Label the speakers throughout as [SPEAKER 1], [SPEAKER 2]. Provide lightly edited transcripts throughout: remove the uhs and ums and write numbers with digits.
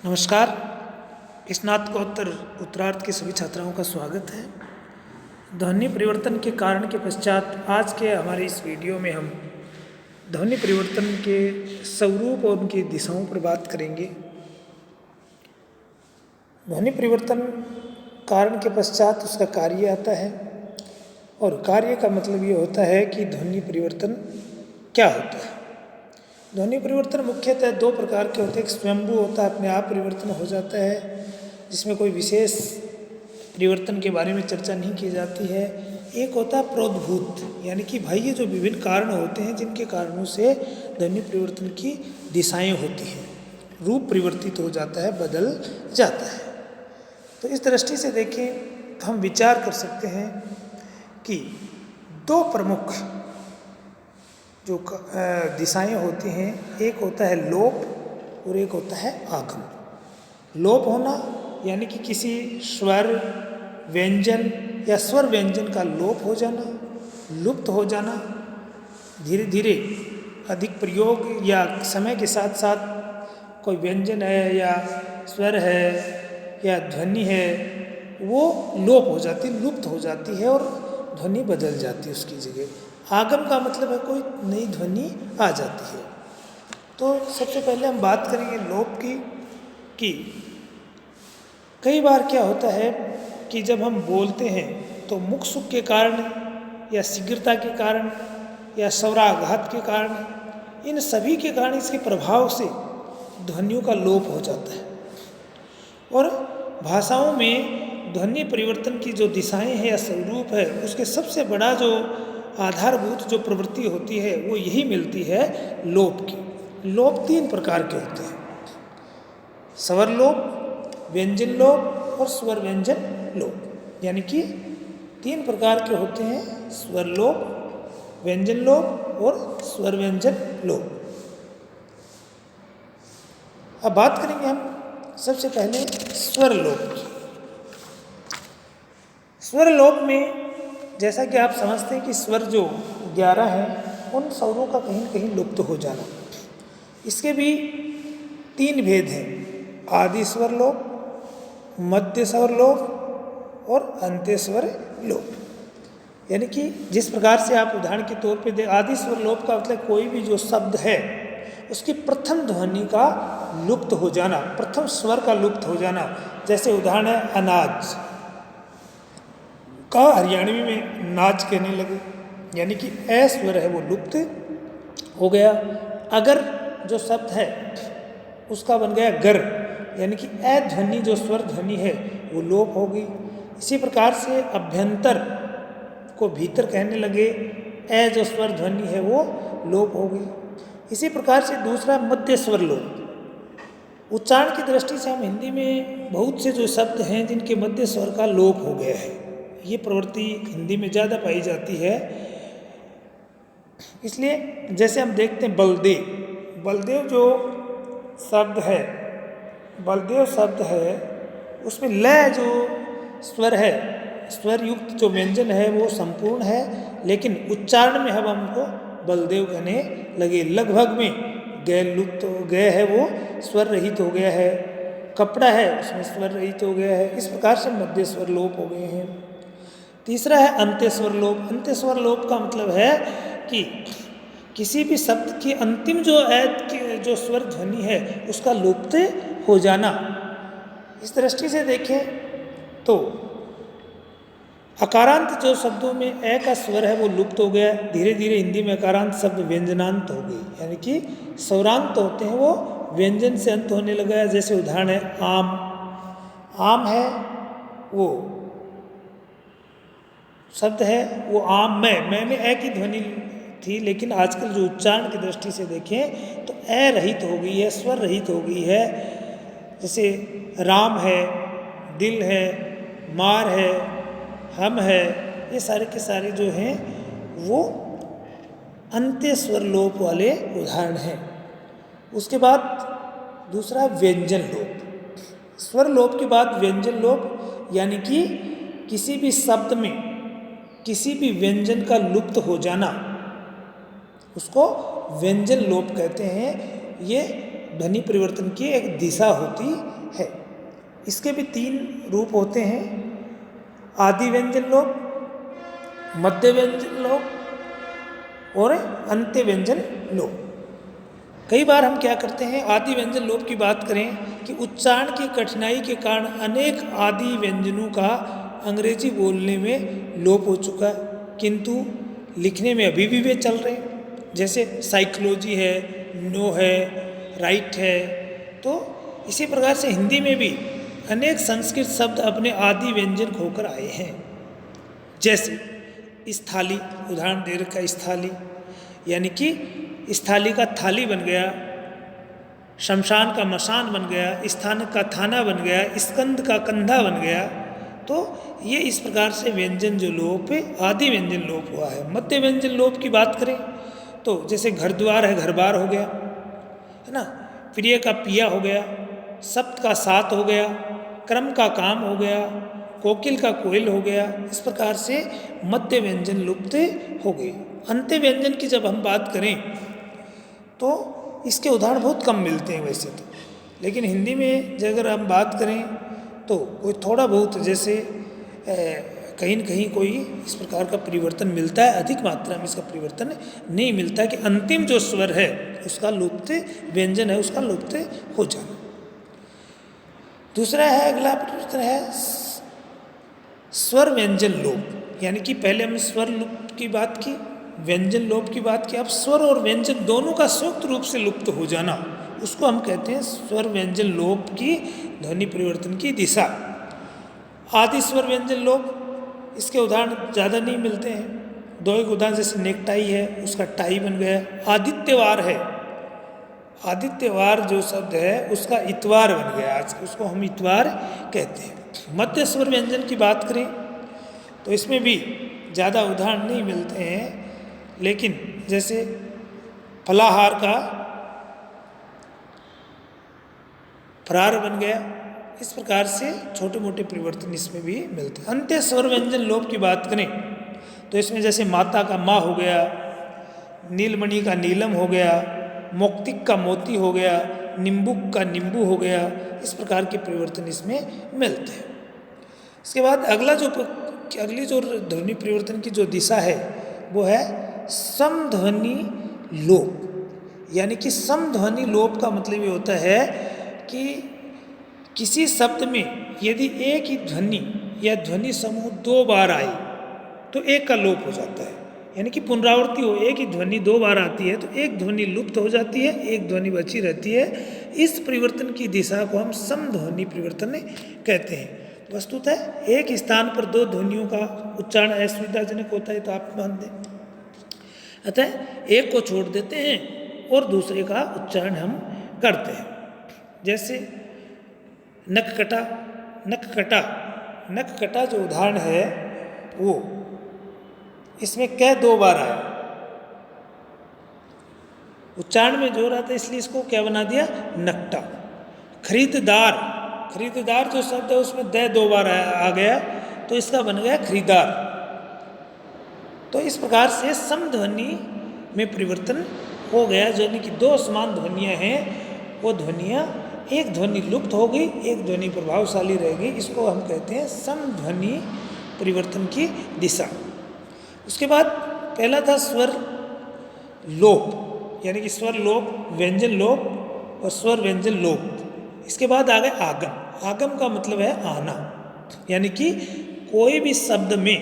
[SPEAKER 1] नमस्कार। स्नातकोत्तर उत्तरार्ध के सभी छात्राओं का स्वागत है। ध्वनि परिवर्तन के कारण के पश्चात आज के हमारे इस वीडियो में हम ध्वनि परिवर्तन के स्वरूप और उनकी दिशाओं पर बात करेंगे। ध्वनि परिवर्तन कारण के पश्चात उसका कार्य आता है और कार्य का मतलब ये होता है कि ध्वनि परिवर्तन क्या होता है। ध्वनि परिवर्तन मुख्यतः दो प्रकार के होते हैं। एक स्वयंभू होता है, अपने आप परिवर्तन हो जाता है, जिसमें कोई विशेष परिवर्तन के बारे में चर्चा नहीं की जाती है। एक होता है प्रोद्भूत, यानी कि भाई ये जो विभिन्न कारण होते हैं जिनके कारणों से ध्वनि परिवर्तन की दिशाएं होती हैं, रूप परिवर्तित हो जाता है, बदल जाता है। तो इस दृष्टि से देखें तो हम विचार कर सकते हैं कि दो प्रमुख जो दिशाएं होती हैं, एक होता है लोप और एक होता है आगम। लोप होना यानी कि किसी स्वर व्यंजन या स्वर व्यंजन का लोप हो जाना, लुप्त हो जाना, धीरे धीरे अधिक प्रयोग या समय के साथ साथ कोई व्यंजन है या स्वर है या ध्वनि है, वो लोप हो जाती, लुप्त हो जाती है और ध्वनि बदल जाती है उसकी जगह। आगम का मतलब है कोई नई ध्वनि आ जाती है। तो सबसे पहले हम बात करेंगे लोप की कि कई बार क्या होता है कि जब हम बोलते हैं तो मुख सुख के कारण या शीघ्रता के कारण या स्वराघात के कारण, इन सभी के कारण, इसके प्रभाव से ध्वनियों का लोप हो जाता है। और भाषाओं में ध्वनि परिवर्तन की जो दिशाएं हैं या स्वरूप है, उसके सबसे बड़ा जो आधारभूत जो प्रवृत्ति होती है वो यही मिलती है लोप की। लोप तीन प्रकार के होते हैं: स्वर लोप, व्यंजन लोप और स्वर व्यंजन लोप। यानी कि तीन प्रकार के होते हैं: स्वर लोप, व्यंजन लोप और स्वर व्यंजन लोप। अब बात करेंगे हम सबसे पहले स्वर लोप की। स्वर लोप में जैसा कि आप समझते हैं कि स्वर जो 11 हैं, उन स्वरों का कहीं न कहीं लुप्त हो जाना। इसके भी तीन भेद हैं: आदि स्वर लोप, मध्य स्वर लोप और अंत्य स्वर लोप। यानी कि जिस प्रकार से आप उदाहरण के तौर पे आदि स्वर लोप का मतलब कोई भी जो शब्द है उसकी प्रथम ध्वनि का लुप्त हो जाना, प्रथम स्वर का लुप्त हो जाना। जैसे उदाहरण है अनाज का हरियाणवी में नाच कहने लगे, यानी कि ए स्वर है वो लुप्त हो गया। अगर जो शब्द है उसका बन गया गर, यानी कि ए ध्वनि जो स्वर ध्वनि है वो लोप हो गई। इसी प्रकार से अभ्यंतर को भीतर कहने लगे, ए जो स्वर ध्वनि है वो लोप हो गई। इसी प्रकार से दूसरा मध्य स्वर लोप। उच्चारण की दृष्टि से हम हिंदी में बहुत से जो शब्द हैं जिनके मध्य स्वर का लोप हो गया है, ये प्रवृत्ति हिंदी में ज़्यादा पाई जाती है। इसलिए जैसे हम देखते हैं बलदेव, बलदेव जो शब्द है, बलदेव शब्द है, उसमें ल जो स्वर है, स्वर युक्त जो व्यंजन है वो संपूर्ण है, लेकिन उच्चारण में हम हमको बलदेव कहने लगे। लगभग में गए लुप्त हो गए है, वो स्वर रहित हो गया है। कपड़ा है उसमें स्वर रहित हो गया है। इस प्रकार से मध्य स्वर लोप हो गए हैं। तीसरा है अंत्य स्वर लोप। अंत्य स्वर लोप का मतलब है कि किसी भी शब्द की अंतिम जो स्वर ध्वनि है उसका लुप्त हो जाना। इस दृष्टि से देखें तो अकारांत जो शब्दों में ए का स्वर है वो लुप्त हो गया। धीरे धीरे हिंदी में अकारांत शब्द व्यंजनांत हो गई, यानी कि स्वरांत होते हैं वो व्यंजन से अंत होने लगा। जैसे उदाहरण है आम, आम है वो शब्द है वो आम में ए की ध्वनि थी, लेकिन आजकल जो उच्चारण की दृष्टि से देखें तो ए रहित हो गई है, स्वर रहित हो गई है। जैसे राम है, दिल है, मार है, हम है, ये सारे के सारे जो हैं वो अंत्य स्वर लोप वाले उदाहरण हैं। उसके बाद दूसरा व्यंजन लोप। स्वर लोप के बाद व्यंजन लोप, यानी कि किसी भी शब्द में किसी भी व्यंजन का लुप्त हो जाना, उसको व्यंजन लोप कहते हैं। ये ध्वनि परिवर्तन की एक दिशा होती है। इसके भी 3 रूप होते हैं, आदि व्यंजन लोप, मध्य व्यंजन लोप और अंत्य व्यंजन लोप। कई बार हम क्या करते हैं, आदि व्यंजन लोप की बात करें कि उच्चारण की कठिनाई के कारण अनेक आदि व्यंजनों का अंग्रेजी बोलने में लोप हो चुका है, किंतु लिखने में अभी भी वे चल रहे हैं। जैसे साइकोलॉजी है, नो है, राइट है। तो इसी प्रकार से हिंदी में भी अनेक संस्कृत शब्द अपने आदि व्यंजन खोकर आए हैं। जैसे स्थाली, उदाहरण दे रखा है स्थाली, यानी कि स्थाली का थाली बन गया, शमशान का मशान बन गया, स्थान का थाना बन गया, स्कंद का कंधा बन गया। तो ये इस प्रकार से व्यंजन जो लोप है, आदि व्यंजन लोप हुआ है। मध्य व्यंजन लोप की बात करें तो जैसे घर द्वार है, घर बार हो गया, है ना, प्रिय का पिया हो गया, सप्त का सात हो गया, क्रम का काम हो गया, कोकिल का कोयल हो गया। इस प्रकार से मध्य व्यंजन लुप्त हो गए। अंत्य व्यंजन की जब हम बात करें तो इसके उदाहरण बहुत कम मिलते हैं वैसे तो, लेकिन हिंदी में अगर हम बात करें तो कोई थोड़ा बहुत, जैसे कहीं न कहीं कोई इस प्रकार का परिवर्तन मिलता है, अधिक मात्रा में इसका परिवर्तन नहीं मिलता कि अंतिम जो स्वर है उसका लुप्त, व्यंजन है उसका लुप्त हो जाना। दूसरा है, अगला परिवर्तन है स्वर व्यंजन लोप, यानी कि पहले हमने स्वर लुप्त की बात की, व्यंजन लोप की बात की, अब स्वर और व्यंजन दोनों का संयुक्त रूप से लुप्त हो जाना, उसको हम कहते हैं स्वर व्यंजन लोप की ध्वनि परिवर्तन की दिशा। आदि स्वर व्यंजन लोप, इसके उदाहरण ज़्यादा नहीं मिलते हैं। 2 एक उदाहरण, जैसे नेकटाई है, उसका टाई बन गया। आदित्यवार है, आदित्यवार जो शब्द है उसका इतवार बन गया, आज उसको हम इतवार कहते हैं। मध्य स्वर व्यंजन की बात करें तो इसमें भी ज़्यादा उदाहरण नहीं मिलते हैं, लेकिन जैसे फलाहार का फरार बन गया। इस प्रकार से छोटे मोटे परिवर्तन इसमें भी मिलते हैं। अंत्य स्वर व्यंजन लोप की बात करें तो इसमें जैसे माता का माँ हो गया, नीलमणि का नीलम हो गया, मोक्तिक का मोती हो गया, निम्बुक का निम्बू हो गया। इस प्रकार के परिवर्तन इसमें मिलते हैं। इसके बाद अगली जो ध्वनि परिवर्तन की जो दिशा है वो है समध्वनि लोप, यानी कि समध्वनि लोप का मतलब ये होता है कि किसी शब्द में यदि एक ही ध्वनि या ध्वनि समूह 2 बार आए तो एक का लोप हो जाता है, यानी कि पुनरावृत्ति हो, एक ही ध्वनि 2 बार आती है तो एक ध्वनि लुप्त हो जाती है, एक ध्वनि बची रहती है। इस परिवर्तन की दिशा को हम समध्वनि परिवर्तन कहते हैं। वस्तुतः एक स्थान पर 2 ध्वनियों का उच्चारण असुविधाजनक होता है तो आप मान दें, अतः एक को छोड़ देते हैं और दूसरे का उच्चारण हम करते हैं। जैसे नखकटा, नखकटा, नखकटा जो उदाहरण है वो, इसमें कै 2 बार आया, उच्चारण में जोर आता है इसलिए इसको क्या बना दिया, नकटा। खरीददार, खरीददार जो शब्द है उसमें दै 2 बार आ गया तो इसका बन गया खरीदार। तो इस प्रकार से समध्वनि में परिवर्तन हो गया, यानी कि 2 समान ध्वनियाँ हैं, वो ध्वनियाँ, एक ध्वनि लुप्त हो गई, एक ध्वनि प्रभावशाली रह गई। इसको हम कहते हैं समध्वनि परिवर्तन की दिशा। उसके बाद पहला था स्वर लोप, यानी कि स्वर लोप, व्यंजन लोप और स्वर व्यंजन लोप। इसके बाद आ गए आगम। आगम का मतलब है आना, यानी कि कोई भी शब्द में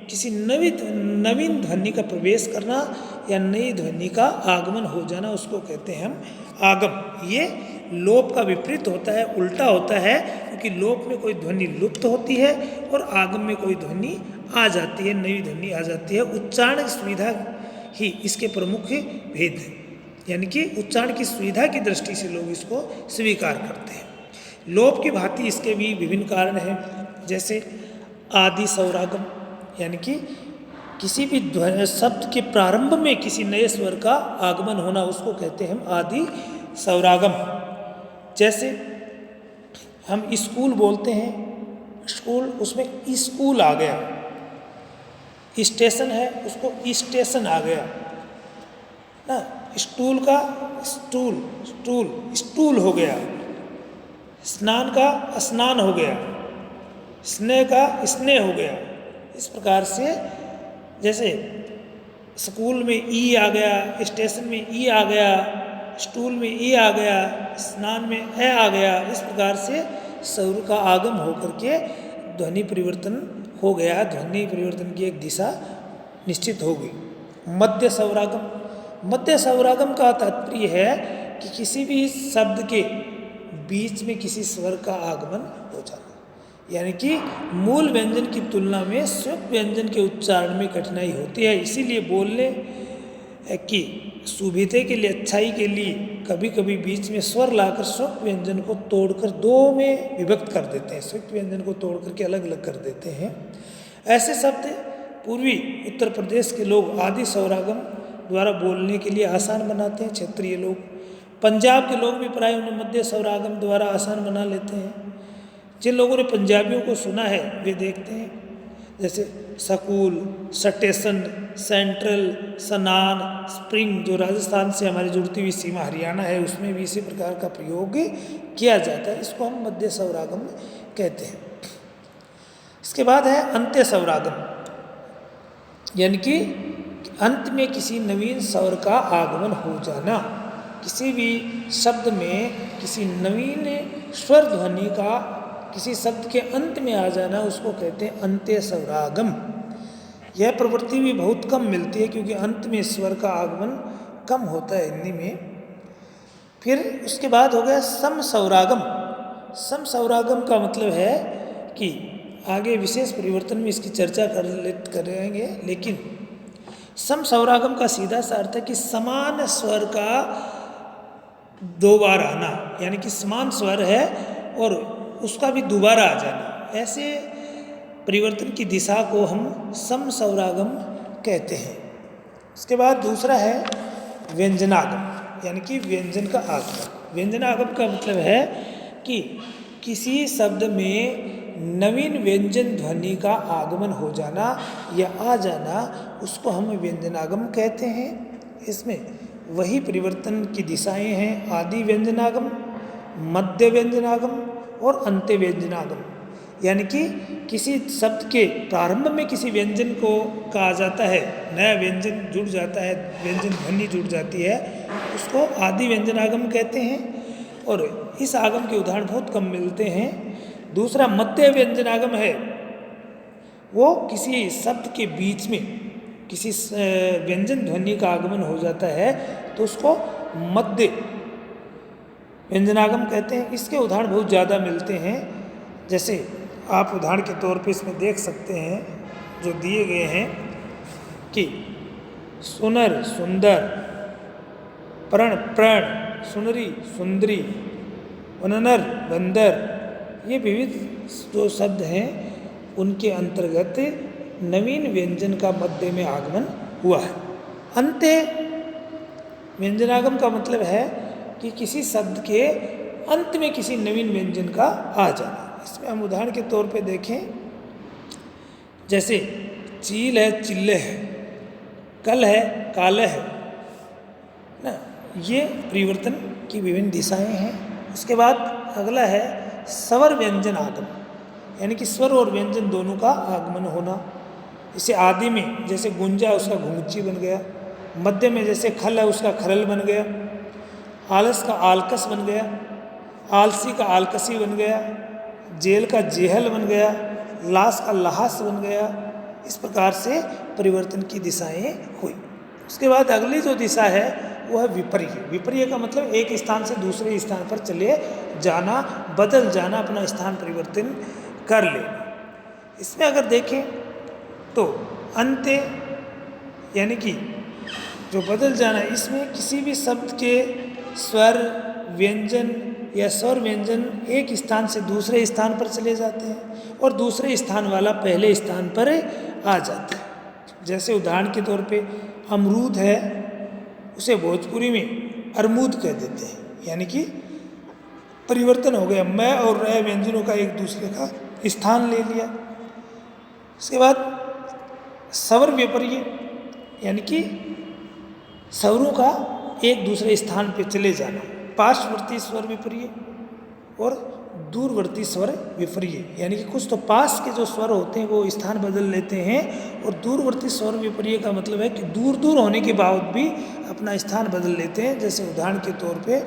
[SPEAKER 1] किसी नवीन ध्वनि का प्रवेश करना या नई ध्वनि का आगमन हो जाना, उसको कहते हैं हम आगम। ये लोप का विपरीत होता है, उल्टा होता है, क्योंकि लोप में कोई ध्वनि लुप्त होती है और आगम में कोई ध्वनि आ जाती है, नई ध्वनि आ जाती है। उच्चारण की सुविधा ही इसके प्रमुख भेद है, यानी कि उच्चारण की सुविधा की दृष्टि से लोग इसको स्वीकार करते हैं। लोप की भांति इसके भी विभिन्न कारण हैं, जैसे आदि सौरागम, यानी कि किसी भी शब्द के प्रारंभ में किसी नए स्वर का आगमन होना, उसको कहते हैं हम आदि सौरागम। जैसे हम स्कूल बोलते हैं, स्कूल, उसमें स्कूल आ गया, स्टेशन है उसको स्टेशन आ गया ना, स्टूल का स्टूल, स्टूल स्टूल हो गया। स्नान का स्नान हो गया। स्नेह का स्नेह हो गया। इस प्रकार से जैसे स्कूल में ई आ गया, स्टेशन में ई आ गया, स्टूल में ई आ गया, स्नान में ए आ गया, इस प्रकार से स्वर का आगम होकर के ध्वनि परिवर्तन हो गया। ध्वनि परिवर्तन की एक दिशा निश्चित हो गई। मध्य स्वरागम, मध्य स्वरागम का तात्पर्य है कि किसी भी शब्द के बीच में किसी स्वर का आगमन हो जाना, यानी कि मूल व्यंजन की तुलना में स्वस्थ व्यंजन के उच्चारण में कठिनाई होती है। इसीलिए बोलने की सुविधा के लिए, अच्छाई के लिए कभी कभी बीच में स्वर लाकर स्वस्थ व्यंजन को तोड़कर दो में विभक्त कर देते हैं, स्वस्थ व्यंजन को तोड़ करके अलग अलग कर देते हैं। ऐसे शब्द पूर्वी उत्तर प्रदेश के लोग आदि स्वरागम द्वारा बोलने के लिए आसान बनाते हैं। क्षेत्रीय लोग, पंजाब के लोग भी प्राय उन्हें मध्य स्वरागम द्वारा आसान बना लेते हैं। जिन लोगों ने पंजाबियों को सुना है वे देखते हैं जैसे स्कूल, स्टेशन, सेंट्रल, स्नान, स्प्रिंग, जो राजस्थान से हमारी जुड़ती हुई सीमा हरियाणा है उसमें भी इसी प्रकार का प्रयोग किया जाता है। इसको हम मध्य स्वरागम कहते हैं। इसके बाद है अंत्य स्वरागम, यानी कि अंत में किसी नवीन स्वर का आगमन हो जाना। किसी भी शब्द में किसी नवीन स्वर ध्वनि का किसी शब्द के अंत में आ जाना उसको कहते हैं अंत्य स्वरागम। यह प्रवृत्ति भी बहुत कम मिलती है क्योंकि अंत में स्वर का आगमन कम होता है हिंदी में। फिर उसके बाद हो गया सम स्वरागम। सम स्वरागम का मतलब है कि आगे विशेष परिवर्तन में इसकी चर्चा करेंगे, लेकिन सम स्वरागम का सीधा सा अर्थ है कि समान स्वर का दो बार आना, यानी कि समान स्वर है और उसका भी दोबारा आ जाना। ऐसे परिवर्तन की दिशा को हम सम स्वरागम कहते हैं। उसके बाद दूसरा है व्यंजनागम, यानी कि व्यंजन का आगमन। व्यंजनागम का मतलब है कि किसी शब्द में नवीन व्यंजन ध्वनि का आगमन हो जाना या आ जाना, उसको हम व्यंजनागम कहते हैं। इसमें वही परिवर्तन की दिशाएं हैं आदि व्यंजनागम, मध्य व्यंजनागम और अंत्य व्यंजनागम। यानी कि किसी शब्द के प्रारंभ में किसी व्यंजन को कहा जाता है, नया व्यंजन जुड़ जाता है, व्यंजन ध्वनि जुड़ जाती है, उसको आदि व्यंजनागम कहते हैं। और इस आगम के उदाहरण बहुत कम मिलते हैं। दूसरा मध्य व्यंजनागम है, वो किसी शब्द के बीच में किसी व्यंजन ध्वनि का आगमन हो जाता है तो उसको मध्य व्यंजनागम कहते हैं। इसके उदाहरण बहुत ज़्यादा मिलते हैं, जैसे आप उदाहरण के तौर पे इसमें देख सकते हैं जो दिए गए हैं कि सुनर सुंदर, प्रण प्रण, सुनरी सुंदरी, वननर बंदर, ये विविध जो शब्द हैं उनके अंतर्गत नवीन व्यंजन का मध्य में आगमन हुआ है। अंत्य व्यंजनागम का मतलब है कि किसी शब्द के अंत में किसी नवीन व्यंजन का आ जाना। इसमें हम उदाहरण के तौर पे देखें, जैसे चील है चिल्ले है, कल है काले है ना, ये परिवर्तन की विभिन्न दिशाएं हैं। उसके बाद अगला है स्वर व्यंजन आगम, यानी कि स्वर और व्यंजन दोनों का आगमन होना। इसे आदि में जैसे गुंजा उसका घुंची बन गया, मध्य में जैसे खल है उसका खरल बन गया, आलस का आलकस बन गया, आलसी का आलकसी बन गया, जेल का जेहल बन गया, लाश का लहास बन गया। इस प्रकार से परिवर्तन की दिशाएं हुई। उसके बाद अगली जो दिशा है वो है विपर्य। विपर्य का मतलब एक स्थान से दूसरे स्थान पर चले जाना, बदल जाना, अपना स्थान परिवर्तन कर ले। इसमें अगर देखें तो अंत्य यानी कि जो बदल जाना, इसमें किसी भी शब्द के स्वर व्यंजन या स्वर व्यंजन एक स्थान से दूसरे स्थान पर चले जाते हैं और दूसरे स्थान वाला पहले स्थान पर आ जाता है। जैसे उदाहरण के तौर पे अमरूद है, उसे भोजपुरी में अरमूद कह देते हैं, यानी कि परिवर्तन हो गया, मैं और रह व्यंजनों का एक दूसरे का स्थान ले लिया। उसके बाद स्वर विपर्य, यानी कि स्वरों का एक दूसरे स्थान पे चले जाना। पार्श्ववर्ती स्वर विपर्य और दूरवर्ती स्वर विपर्य, यानी कि कुछ तो पास के जो स्वर होते हैं वो स्थान बदल लेते हैं, और दूरवर्ती स्वर विपर्य का मतलब है कि दूर दूर होने के बावजूद भी अपना स्थान बदल लेते हैं। जैसे उदाहरण के तौर पे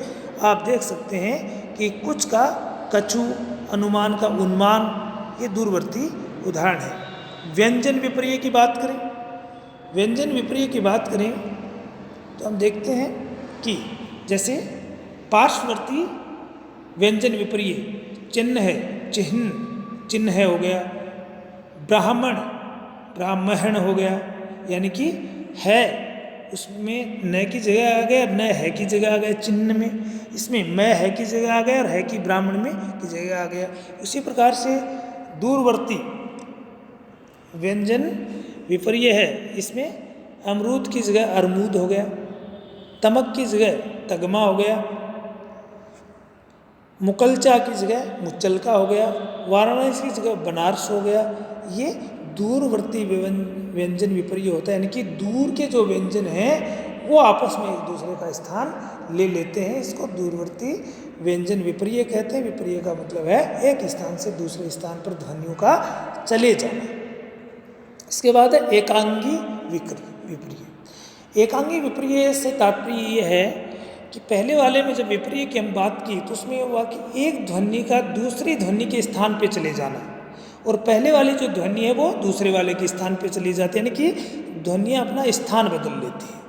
[SPEAKER 1] आप देख सकते हैं कि कुछ का कछु, अनुमान का उन्मान, ये दूरवर्ती उदाहरण है। व्यंजन विपर्य की बात करें, व्यंजन विपर्य की बात करें तो हम देखते हैं कि जैसे पार्श्ववर्ती व्यंजन विपर्य चिन्ह है, चिन्ह, चिन्ह है हो गया। ब्राह्मण, ब्राह्मण हो गया, यानी कि है उसमें न की जगह आ गया, न है की जगह आ गया चिन्ह में, इसमें मैं है की जगह आ गया और है की ब्राह्मण में की जगह आ गया। उसी प्रकार से दूरवर्ती व्यंजन विपर्य है, इसमें अमरूद की जगह अरमूद हो गया, तमक की जगह तगमा हो गया, मुकलचा की जगह मुचलका हो गया, वाराणसी की जगह बनारस हो गया। ये दूरवर्ती व्यंजन विपर्य होता है, यानी कि दूर के जो व्यंजन हैं वो आपस में एक दूसरे का स्थान ले लेते हैं। इसको दूरवर्ती व्यंजन विपर्य कहते हैं। विपर्य का मतलब है एक स्थान से दूसरे स्थान पर ध्वनियों का चले जाना। इसके बाद है एकांगी विपर्य। एकांगी विपर्य से तात्पर्य ये है कि पहले वाले में जब विपर्य की हम बात की तो उसमें हुआ कि एक ध्वनि का दूसरी ध्वनि के स्थान पे चले जाना, और पहले वाली जो ध्वनि है वो दूसरे वाले के स्थान पे चली जाती है, यानी कि ध्वनियाँ अपना स्थान बदल लेती हैं।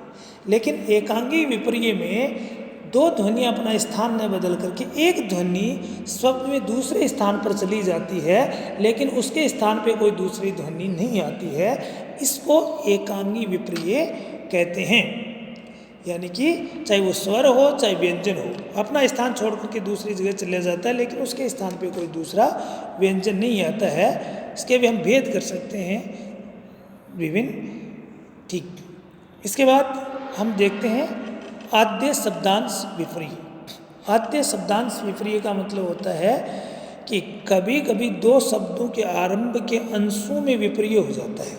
[SPEAKER 1] लेकिन एकांगी विपर्य में दो ध्वनियाँ अपना स्थान न बदल करके एक ध्वनि शब्द में दूसरे स्थान पर चली जाती है, लेकिन उसके स्थान पे कोई दूसरी ध्वनि नहीं आती है। इसको एकांगी विपर्य कहते हैं। यानी कि चाहे वो स्वर हो चाहे व्यंजन हो, अपना स्थान छोड़ करके दूसरी जगह चले जाता है, लेकिन उसके स्थान पे कोई दूसरा व्यंजन नहीं आता है। इसके भी हम भेद कर सकते हैं विभिन्न। ठीक, इसके बाद हम देखते हैं आद्य शब्दांश विपर्य। आद्य शब्दांश विपर्य का मतलब होता है कि कभी कभी दो शब्दों के आरंभ के अंशों में विपर्य हो जाता है।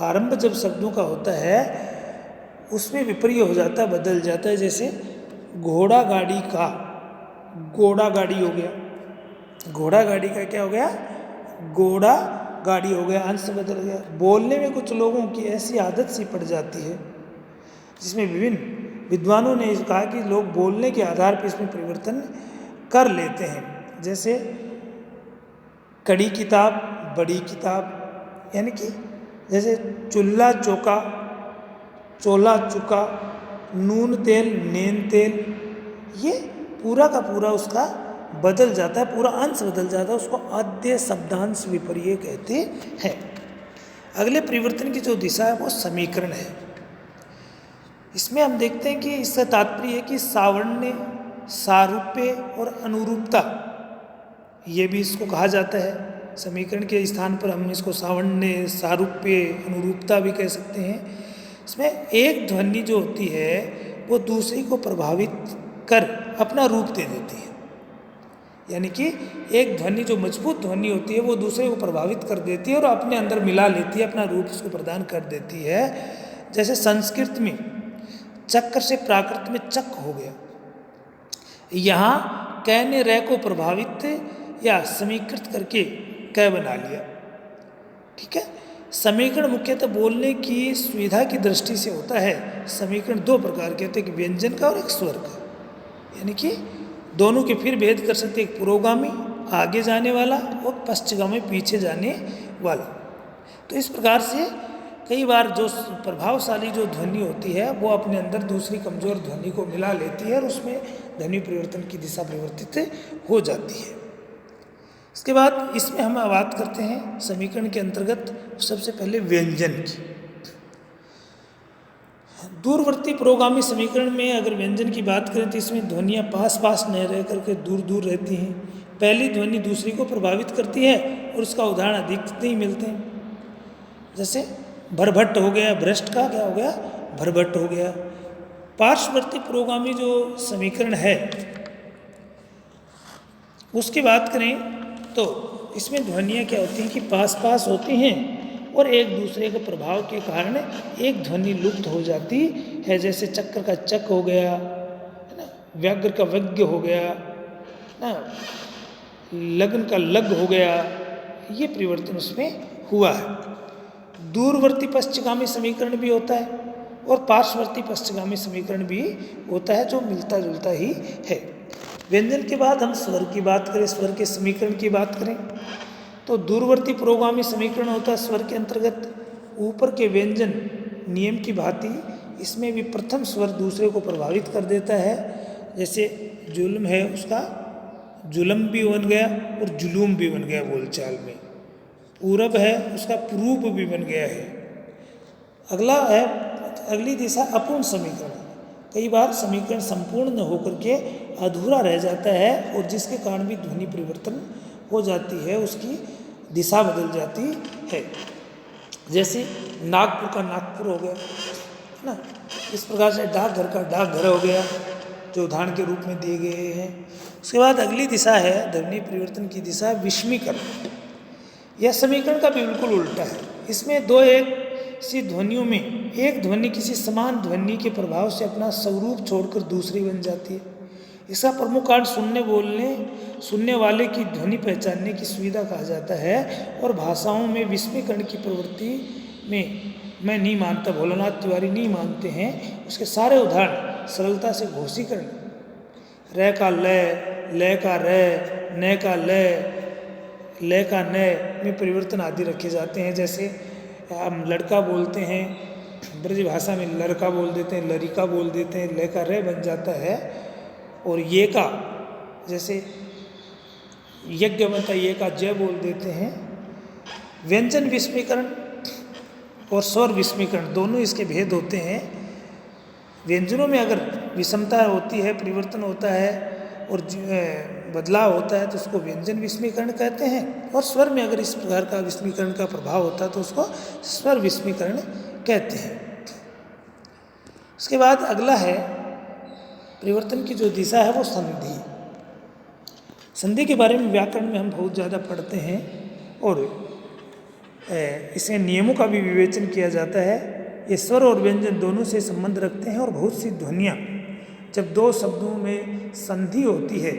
[SPEAKER 1] आरंभ जब शब्दों का होता है उसमें विपर्य हो जाता है, बदल जाता है। जैसे घोड़ा गाड़ी का घोड़ा गाड़ी हो गया, घोड़ा गाड़ी का क्या हो गया, घोड़ा गाड़ी हो गया, अंश बदल गया। बोलने में कुछ लोगों की ऐसी आदत सी पड़ जाती है जिसमें विभिन्न विद्वानों ने कहा कि लोग बोलने के आधार पर इसमें परिवर्तन कर लेते हैं। जैसे कड़ी किताब, बड़ी किताब, यानी कि जैसे चूल्हा चौका, चोला चुका, नून तेल, नेन तेल, ये पूरा का पूरा उसका बदल जाता है, पूरा अंश बदल जाता है। उसको आद्य शब्दांश विपर्य कहते हैं। अगले परिवर्तन की जो दिशा है वो समीकरण है। इसमें हम देखते हैं कि इसका तात्पर्य है कि सावर्ण्य, सारूप्य और अनुरूपता, ये भी इसको कहा जाता है। समीकरण के स्थान पर हम इसको सावर्ण्य, सारूप्य, अनुरूपता भी कह सकते हैं। इसमें एक ध्वनि जो होती है वो दूसरी को प्रभावित कर अपना रूप दे देती है, यानी कि एक ध्वनि जो मजबूत ध्वनि होती है वो दूसरे को प्रभावित कर देती है और अपने अंदर मिला लेती है, अपना रूप उसको प्रदान कर देती है। जैसे संस्कृत में चक्र से प्राकृत में चक हो गया, यहाँ कै ने रै को प्रभावित या समीकृत करके कै बना लिया। ठीक है, समीकरण मुख्यतः बोलने की सुविधा की दृष्टि से होता है। समीकरण दो प्रकार के होते हैं, एक व्यंजन का और एक स्वर का, यानी कि दोनों के फिर भेद कर सकते हैं, एक पुरोगामी आगे जाने वाला और पश्चिमगामी पीछे जाने वाला। तो इस प्रकार से कई बार जो प्रभावशाली जो ध्वनि होती है वो अपने अंदर दूसरी कमजोर ध्वनि को मिला लेती है और उसमें ध्वनि परिवर्तन की दिशा परिवर्तित हो जाती है। इसके बाद इसमें हम बात करते हैं समीकरण के अंतर्गत सबसे पहले व्यंजन की। दूरवर्ती पुरोगामी समीकरण में अगर व्यंजन की बात करें तो इसमें ध्वनियाँ पास पास न रह करके दूर दूर रहती हैं। पहली ध्वनि दूसरी को प्रभावित करती है और उसका उदाहरण अधिक नहीं मिलते हैं। जैसे भरभट्ट हो गया, भ्रष्ट का क्या हो गया, भरभट्ट हो गया। पार्श्ववर्ती पुरोगामी जो समीकरण है उसकी बात करें तो इसमें ध्वनियाँ क्या होती हैं कि पास पास होती हैं और एक दूसरे के प्रभाव के कारण एक ध्वनि लुप्त हो जाती है। जैसे चक्र का चक हो गया, है ना, व्याघ्र का वज्ञ हो गया ना, लगन का लग हो गया, ये परिवर्तन उसमें हुआ है। दूरवर्ती पश्चगामी समीकरण भी होता है और पार्श्ववर्ती पश्चगामी समीकरण भी होता है, जो मिलता जुलता ही है। व्यंजन के बाद हम स्वर की बात करें, स्वर के समीकरण की बात करें तो दूरवर्ती पुरोगामी समीकरण होता है स्वर के अंतर्गत। ऊपर के व्यंजन नियम की भांति इसमें भी प्रथम स्वर दूसरे को प्रभावित कर देता है। जैसे जुल्म है, उसका जुलम भी बन गया और जुलूम भी बन गया बोलचाल में। पूरब है, उसका पुरूप भी बन गया है। अगला है, अगली दिशा अपूर्ण समीकरण। कई बार समीकरण संपूर्ण न होकर के अधूरा रह जाता है और जिसके कारण भी ध्वनि परिवर्तन हो जाती है, उसकी दिशा बदल जाती है। जैसे नागपुर का नागपुर हो गया, है ना, इस प्रकार से डाकघर का डाकघर हो गया, जो उदाहरण के रूप में दिए गए हैं। उसके बाद अगली दिशा है ध्वनि परिवर्तन की दिशा विषमीकरण। यह समीकरण का बिल्कुल उल्टा है। इसमें दो एक सी ध्वनियों में एक ध्वनि किसी समान ध्वनि के प्रभाव से अपना स्वरूप छोड़कर दूसरी बन जाती है। इसका प्रमुख कारण सुनने वाले की ध्वनि पहचानने की सुविधा कहा जाता है। और भाषाओं में विस्मयकरण की प्रवृत्ति में मैं नहीं मानता, भोलानाथ तिवारी नहीं मानते हैं। उसके सारे उदाहरण सरलता से घोषीकरण, रे का लय का रे, न का लय का न में परिवर्तन आदि रखे जाते हैं। जैसे हम लड़का बोलते हैं, ब्रज भाषा में लड़का बोल देते हैं, लरिका बोल देते हैं, लय का रे बन जाता है। और ये का, जैसे यज्ञ बनता है, ये का जय बोल देते हैं। व्यंजन विस्मयकरण और स्वर विस्मयकरण दोनों इसके भेद होते हैं। व्यंजनों में अगर विषमता होती है, परिवर्तन होता है और बदलाव होता है तो उसको व्यंजन विस्मयकरण कहते हैं। और स्वर में अगर इस प्रकार का विस्मयकरण का प्रभाव होता है तो उसको स्वर विस्मयकरण कहते हैं। उसके बाद अगला है परिवर्तन की जो दिशा है वो संधि। संधि के बारे में व्याकरण में हम बहुत ज़्यादा पढ़ते हैं और इसे नियमों का भी विवेचन किया जाता है। ये स्वर और व्यंजन दोनों से संबंध रखते हैं और बहुत सी ध्वनियाँ जब दो शब्दों में संधि होती है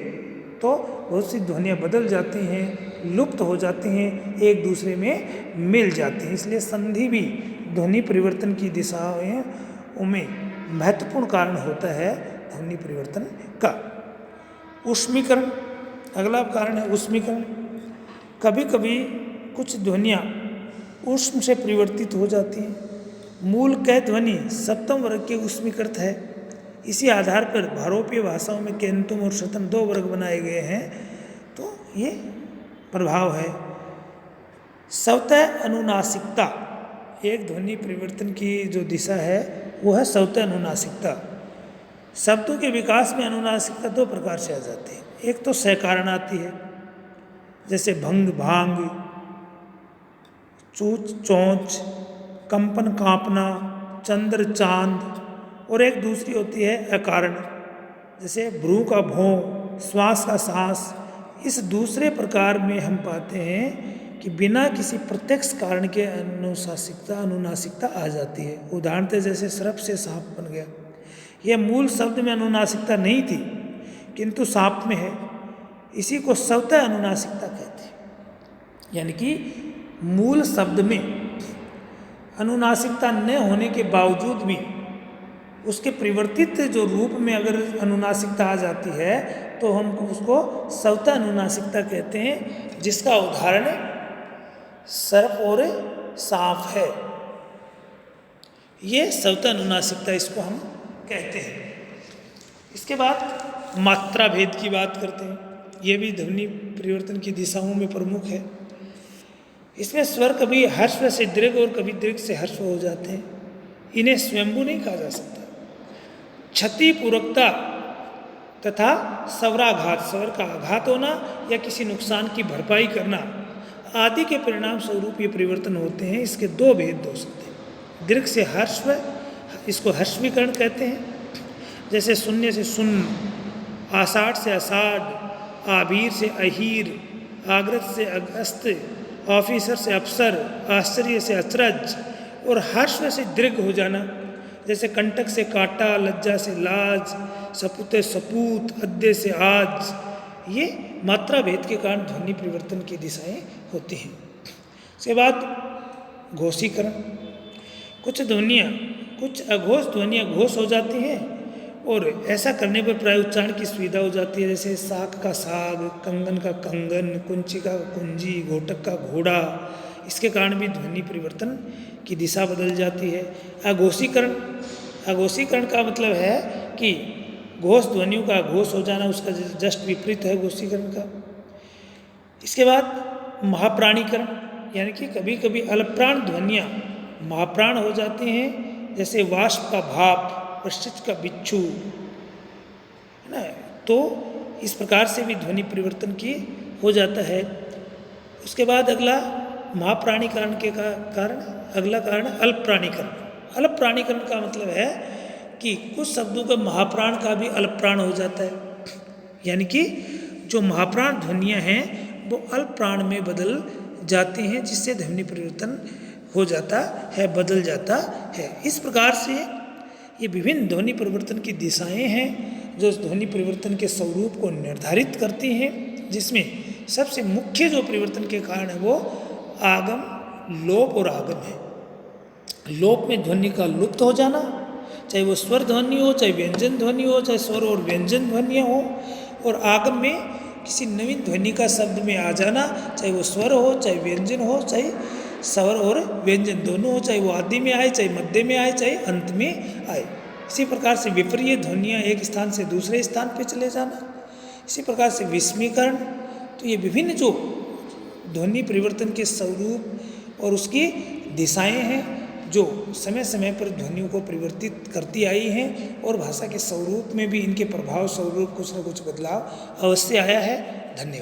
[SPEAKER 1] तो बहुत सी ध्वनियाँ बदल जाती हैं, लुप्त हो जाती हैं, एक दूसरे में मिल जाती हैं। इसलिए संधि भी ध्वनि परिवर्तन की दिशाओं में महत्वपूर्ण कारण होता है ध्वनि परिवर्तन का। ऊष्मीकरण अगला कारण है ऊष्मीकरण। कभी कभी कुछ ध्वनियाँ ऊष्म से परिवर्तित हो जाती हैं। मूल क ध्वनि सप्तम वर्ग के ऊष्मीकृत है। इसी आधार पर भारोपीय भाषाओं में केंतुम और शतम दो वर्ग बनाए गए हैं। तो ये प्रभाव है। स्वतः अनुनासिकता, एक ध्वनि परिवर्तन की जो दिशा है वो है स्वतः अनुनासिकता। शब्दों के विकास में अनुनासिकता दो प्रकार से आ जाती है। एक तो सहकारण आती है, जैसे भंग भांग, चूच चौंच, कंपन कांपना, चंद्र चांद। और एक दूसरी होती है अकारण, जैसे भ्रू का भौं, श्वास का सांस। इस दूसरे प्रकार में हम पाते हैं कि बिना किसी प्रत्यक्ष कारण के अनुनासिकता आ जाती है। उदाहरणतः जैसे सर्प से सांप बन गया। यह मूल शब्द में अनुनासिकता नहीं थी किंतु सांप में है। इसी को स्वतः अनुनासिकता कहते हैं। यानी कि मूल शब्द में अनुनासिकता न होने के बावजूद भी उसके परिवर्तित जो रूप में अगर अनुनासिकता आ जाती है तो हम उसको स्वतः अनुनासिकता कहते हैं, जिसका उदाहरण सर्प और सांप है। ये स्वतः अनुनासिकता इसको हम कहते हैं। इसके बाद मात्रा भेद की बात करते हैं। ये भी ध्वनि परिवर्तन की दिशाओं में प्रमुख है। इसमें स्वर कभी हर्ष से दीर्घ और कभी दीर्घ से हर्ष हो जाते हैं। इन्हें स्वयंभू नहीं कहा जा सकता। क्षतिपूर्वकता तथा स्वराघात, स्वर का आघात होना या किसी नुकसान की भरपाई करना आदि के परिणाम स्वरूप ये परिवर्तन होते हैं। इसके दो भेद हो सकते हैं। दीर्घ से हर्ष, इसको हर्षवीकरण कहते हैं, जैसे शून्य से शून्य, आषाढ़ से आषाढ़, आभीर से अहीर, आग्रत से अगस्त ऑफिसर से अफसर, आश्चर्य से अचरज और हर्ष से दीर्घ हो जाना, जैसे कंटक से कांटा, लज्जा से लाज, सपूते सपूत, अद्दे से आज, ये मात्रा भेद के कारण ध्वनि परिवर्तन की दिशाएं होती हैं। उसके बाद घोषीकरण। कुछ ध्वनियाँ, कुछ अघोष ध्वनियाँ घोष हो जाती हैं और ऐसा करने पर प्राय उच्चारण की सुविधा हो जाती है, जैसे साग का साग, कंगन का कंगन, कुंची का कुंजी, घोटक का घोड़ा। इसके कारण भी ध्वनि परिवर्तन की दिशा बदल जाती है। अघोषीकरण, अघोषीकरण का मतलब है कि घोष ध्वनियों का अघोष हो जाना, उसका जस्ट विपरीत है घोषीकरण का। इसके बाद महाप्राणीकरण, यानी कि कभी कभी अल्पप्राण ध्वनियाँ महाप्राण हो जाती हैं, जैसे वाष्प का भाप, प्रश्चित का बिच्छू, है ना। तो इस प्रकार से भी ध्वनि परिवर्तन की हो जाता है। उसके बाद अगला महाप्राणीकरण के कारण अगला कारण अल्पप्राणीकरण। अल्पप्राणीकरण का मतलब है कि कुछ शब्दों का महाप्राण का भी अल्पप्राण हो जाता है, यानी कि जो महाप्राण ध्वनियाँ हैं वो अल्पप्राण में बदल जाती हैं, जिससे ध्वनि परिवर्तन हो जाता है, बदल जाता है। इस प्रकार से ये विभिन्न ध्वनि परिवर्तन की दिशाएं हैं जो ध्वनि परिवर्तन के स्वरूप को निर्धारित करती हैं, जिसमें सबसे मुख्य जो परिवर्तन के कारण है वो आगम, लोप और आगम है। लोप में ध्वनि का लुप्त हो जाना, चाहे वो स्वर ध्वनि हो, चाहे व्यंजन ध्वनि हो, चाहे स्वर और व्यंजन ध्वनियाँ हो, और आगम में किसी नवीन ध्वनि का शब्द में आ जाना, चाहे वो स्वर हो, चाहे व्यंजन हो, चाहे स्वर और व्यंजन दोनों हो, चाहे वो आदि में आए, चाहे मध्य में आए, चाहे अंत में आए। इसी प्रकार से विपर्य ध्वनियाँ एक स्थान से दूसरे स्थान पर चले जाना। इसी प्रकार से विस्मीकरण। तो ये विभिन्न जो ध्वनि परिवर्तन के स्वरूप और उसकी दिशाएं हैं जो समय समय पर ध्वनियों को परिवर्तित करती आई हैं, और भाषा के स्वरूप में भी इनके प्रभाव स्वरूप कुछ न कुछ बदलाव अवश्य आया है। धन्यवाद।